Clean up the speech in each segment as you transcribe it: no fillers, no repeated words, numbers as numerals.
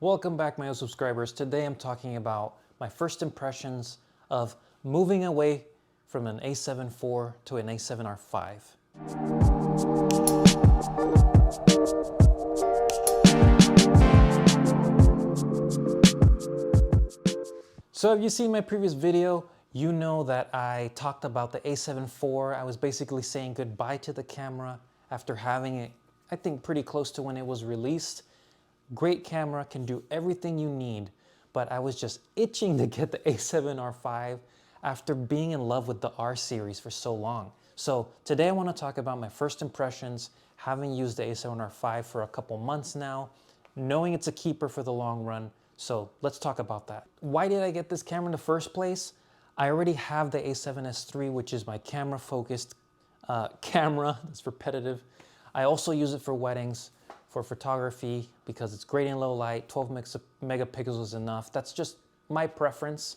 Welcome back, my subscribers. Today I'm talking about my first impressions of moving away from an A7 IV to an A7R V. So if you seen my previous video, you know that I talked about the A7 IV. I was basically saying goodbye to the camera after having it, I think, pretty close to when it was released. Great camera, can do everything you need, but I was just itching to get the A7R V after being in love with the R series for so long. So today I want to talk about my first impressions, having used the A7R V for a couple months now, knowing it's a keeper for the long run. So let's talk about that. Why did I get this camera in the first place? I already have the A7S III, which is my camera focused camera. That's repetitive. I also use it for weddings, for photography, because it's great in low light. 12 megapixels is enough. That's just my preference.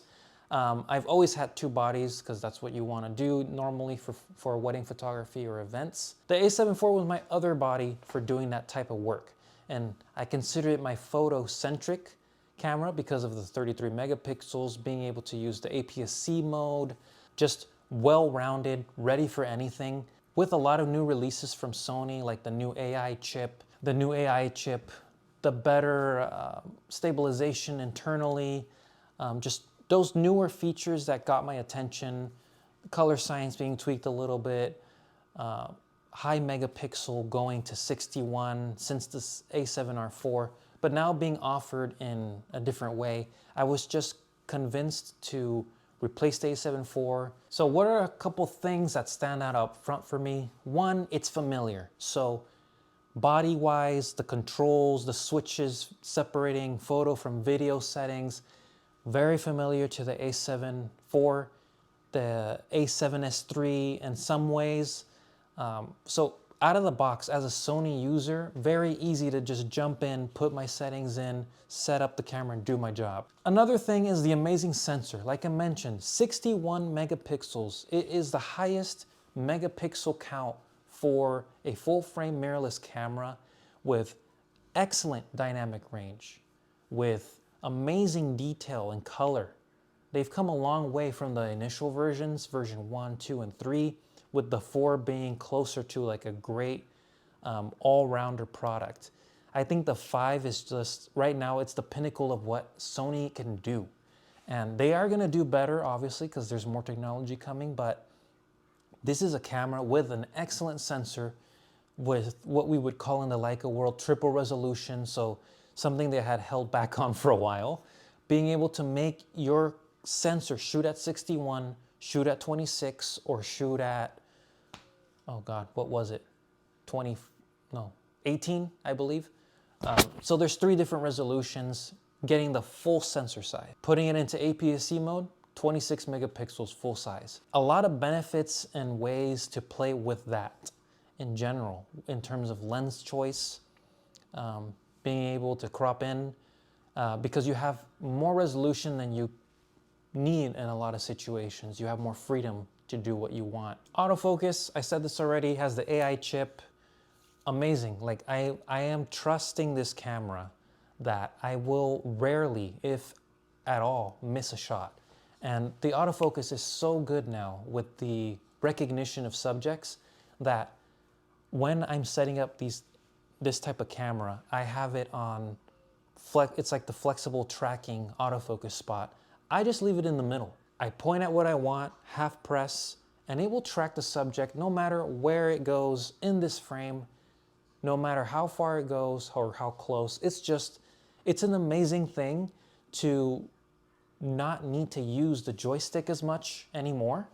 I've always had two bodies because that's what you want to do normally for wedding photography or events. The A7 IV was my other body for doing that type of work. And I consider it my photo-centric camera because of the 33 megapixels, being able to use the aps-c mode, just well-rounded, ready for anything. With a lot of new releases from Sony, like the new AI chip, the better stabilization internally, just those newer features that got my attention, color science being tweaked a little bit, high megapixel going to 61 since this A7R IV, but now being offered in a different way. I was just convinced to replace the A7 IV. So what are a couple things that stand out up front for me? One, it's familiar. So body-wise, the controls, the switches separating photo from video settings, very familiar to the A7 IV, the A7S III in some ways. So out of the box, as a Sony user, very easy to just jump in, put my settings in, set up the camera and do my job. Another thing is the amazing sensor. Like I mentioned, 61 megapixels. It is the highest megapixel count for a full frame mirrorless camera with excellent dynamic range, with amazing detail and color. They've come a long way from the initial versions, version 1, 2, and 3, with the 4 being closer to like a great all-rounder product. I think the 5 is just, right now, it's the pinnacle of what Sony can do. And they are gonna do better, obviously, because there's more technology coming, but this is a camera with an excellent sensor with what we would call in the Leica world triple resolution, so something they had held back on for a while. Being able to make your sensor shoot at 61, shoot at 26, or shoot at, oh God, what was it? 18, I believe. So there's 3 different resolutions, getting the full sensor size. Putting it into aps-c mode, 26 megapixels full size. A lot of benefits and ways to play with that in general, in terms of lens choice, being able to crop in, because you have more resolution than you need in a lot of situations. You have more freedom to do what you want. Autofocus, I said this already, has the AI chip. Amazing. Like I am trusting this camera that I will rarely, if at all, miss a shot. And the autofocus is so good now with the recognition of subjects that when I'm setting up this type of camera, I have it on it's like the flexible tracking autofocus spot. I just leave it in the middle. I point at what I want, half press, and it will track the subject no matter where it goes in this frame, no matter how far it goes or how close. It's an amazing thing to not need to use the joystick as much anymore,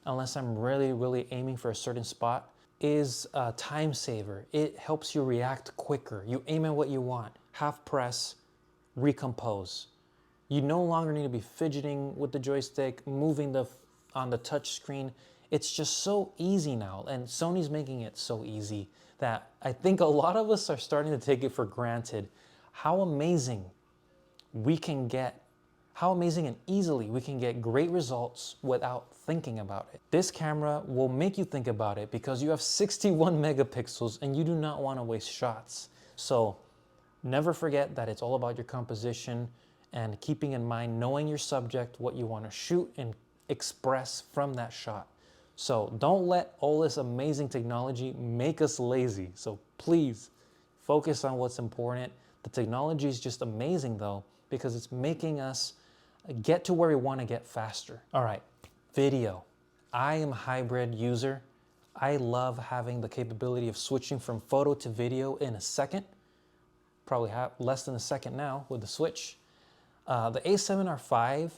unless I'm really, really aiming for a certain spot. Is a time saver. It helps you react quicker. You aim at what you want, half press, recompose. You no longer need to be fidgeting with the joystick, moving on the touch screen. It's just so easy now, and Sony's making it so easy that I think a lot of us are starting to take it for granted how amazing and easily we can get great results without thinking about it. This camera will make you think about it because you have 61 megapixels and you do not want to waste shots. So Never forget that it's all about your composition and keeping in mind, knowing your subject, what you want to shoot and express from that shot. So don't let all this amazing technology make us lazy. So please focus on what's important. The technology is just amazing though, because it's making us get to where we want to get faster. All right, video. I am a hybrid user. I love having the capability of switching from photo to video in a second. Probably less than a second now with the switch. The A7R5,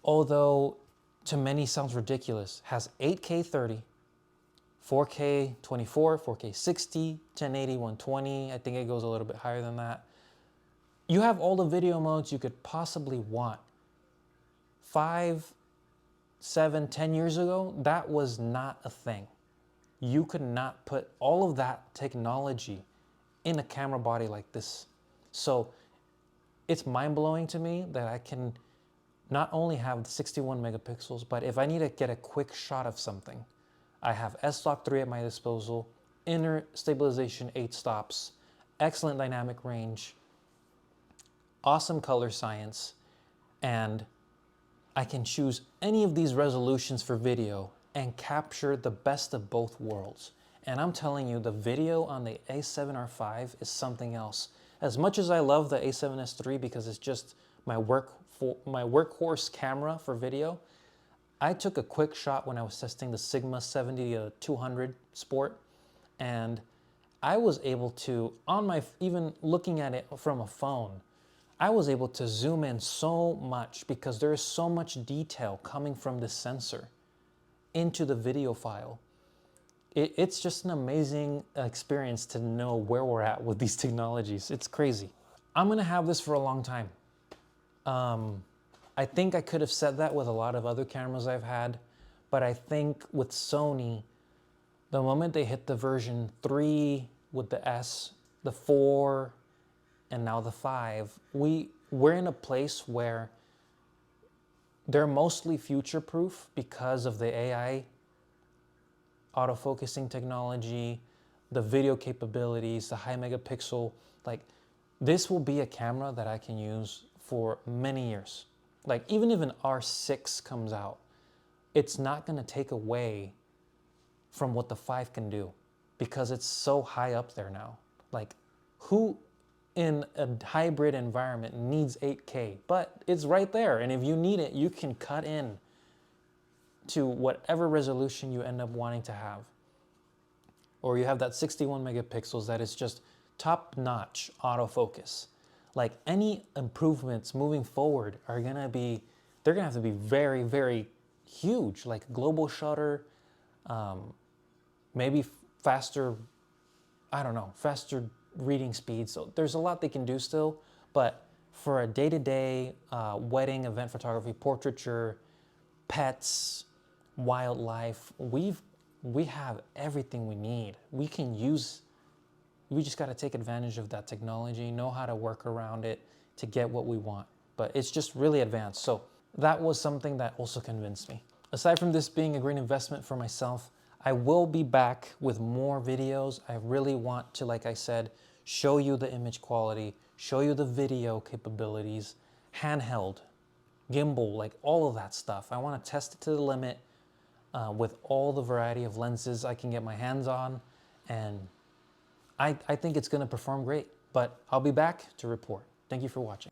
although to many sounds ridiculous, has 8K 30, 4K 24, 4K 60, 1080, 120. I think it goes a little bit higher than that. You have all the video modes you could possibly want. 5, 7, 10 years ago, that was not a thing. You could not put all of that technology in a camera body like this. So it's mind-blowing to me that I can not only have the 61 megapixels, but if I need to get a quick shot of something, I have S-Log 3 at my disposal, inner stabilization 8 stops, excellent dynamic range, awesome color science, and I can choose any of these resolutions for video and capture the best of both worlds. And I'm telling you, the video on the A7R5 is something else. As much as I love the A7S III because it's just my workhorse camera for video, I took a quick shot when I was testing the Sigma 70-200 Sport, and I was able to, even looking at it from a phone, I was able to zoom in so much because there is so much detail coming from this sensor into the video file. It's just an amazing experience to know where we're at with these technologies. It's crazy. I'm gonna have this for a long time. I think I could have said that with a lot of other cameras I've had, but I think with Sony, the moment they hit the version 3 with the S, the 4, and now the 5, we're in a place where they're mostly future-proof because of the AI autofocusing technology, the video capabilities, the high megapixel. Like, this will be a camera that I can use for many years. Like, even if an R6 comes out, it's not gonna take away from what the 5 can do because it's so high up there now. Like, who in a hybrid environment needs 8K? But it's right there, and if you need it, you can cut in to whatever resolution you end up wanting to have. Or you have that 61 megapixels that is just top-notch autofocus. Like, any improvements moving forward are gonna be, they're gonna have to be very, very huge, like global shutter, maybe faster, I don't know, faster reading speed. So there's a lot they can do still, but for a day-to-day wedding, event photography, portraiture, pets, wildlife, we have everything we need. We just got to take advantage of that technology, know how to work around it to get what we want. But it's just really advanced. So that was something that also convinced me. Aside from this being a great investment for myself, I will be back with more videos. I really want to, like I said, show you the image quality, show you the video capabilities, handheld, gimbal, like all of that stuff. I want to test it to the limit with all the variety of lenses I can get my hands on, and I think it's going to perform great. But I'll be back to report. Thank you for watching.